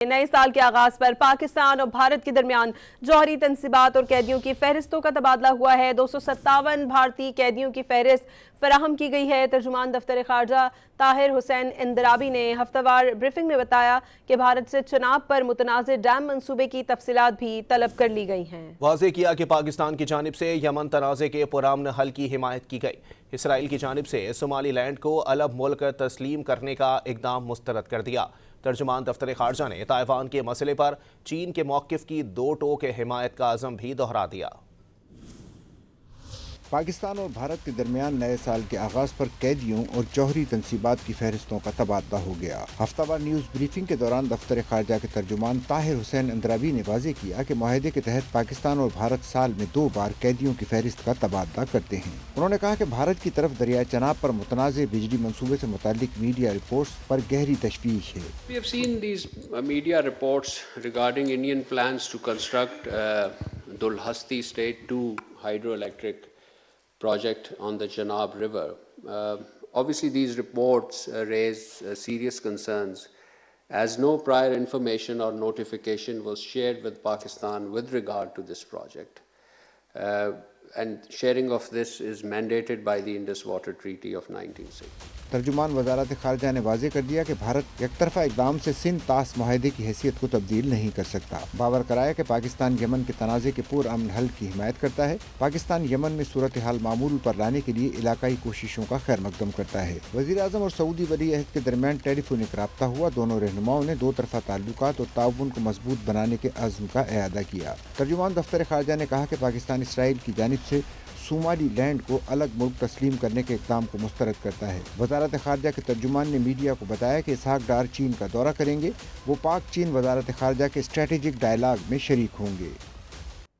نئے سال کے آغاز پر پاکستان اور بھارت کے درمیان جوہری تنصیبات اور قیدیوں کی فہرستوں کا تبادلہ ہوا ہے۔ 257 بھارتی قیدیوں کی فہرست فراہم کی گئی ہے۔ ترجمان دفتر خارجہ طاہر حسین اندرابی نے ہفتہ وار بریفنگ میں بتایا کہ بھارت سے چناب پر متنازع ڈیم منصوبے کی تفصیلات بھی طلب کر لی گئی ہیں۔ واضح کیا کہ پاکستان کی جانب سے یمن تنازع کے پرامن حل کی حمایت کی گئی۔ اسرائیل کی جانب سے صومالی لینڈ کو الگ ملک تسلیم کرنے کا اقدام مسترد کر دیا۔ ترجمان دفتر خارجہ نے تائیوان کے مسئلے پر چین کے موقف کی دو ٹوک حمایت کا عزم بھی دہرا دیا۔ پاکستان اور بھارت کے درمیان نئے سال کے آغاز پر قیدیوں اور جوہری تنصیبات کی فہرستوں کا تبادلہ ہو گیا۔ ہفتہ وار نیوز بریفنگ کے دوران دفتر خارجہ کے ترجمان طاہر حسین اندرابی نے واضح کیا کہ معاہدے کے تحت پاکستان اور بھارت سال میں 2 بار قیدیوں کی فہرست کا تبادلہ کرتے ہیں۔ انہوں نے کہا کہ بھارت کی طرف دریائے چناب پر متنازع بجلی منصوبے سے متعلق میڈیا رپورٹس پر گہری تشویش ہے۔ We have seen these media reports regarding Indian plans to construct Dulhasti State 2 hydroelectric project on the Chenab River. Obviously, these reports raise serious concerns as no prior information or notification was shared with Pakistan with regard to this project. And sharing of this is mandated by the Indus Water Treaty of 1960. ترجمان وزارت خارجہ نے واضح کر دیا کہ بھارت یک طرفہ اقدام سے سندھ طاس معاہدے کی حیثیت کو تبدیل نہیں کر سکتا۔ باور کرایا کہ پاکستان یمن کے تنازع کے پرامن حل کی حمایت کرتا ہے۔ پاکستان یمن میں صورتحال معمول پر لانے کے لیے علاقائی کوششوں کا خیر مقدم کرتا ہے۔ وزیر اعظم اور سعودی ولی عہد کے درمیان ٹیلی فونک رابطہ ہوا۔ دونوں رہنماؤں نے دو طرفہ تعلقات اور تعاون کو مضبوط بنانے کے عزم کا اعادہ کیا۔ ترجمان دفتر خارجہ نے کہا کہ پاکستان اسرائیل کی جانب سے صومالی لینڈ کو الگ ملک تسلیم کرنے کے اقدام کو مسترد کرتا ہے۔ وزارت خارجہ کے ترجمان نے میڈیا کو بتایا کہ اسحاق ڈار چین کا دورہ کریں گے۔ وہ پاک چین وزارت خارجہ کے اسٹریٹجک ڈائیلاگ میں شریک ہوں گے۔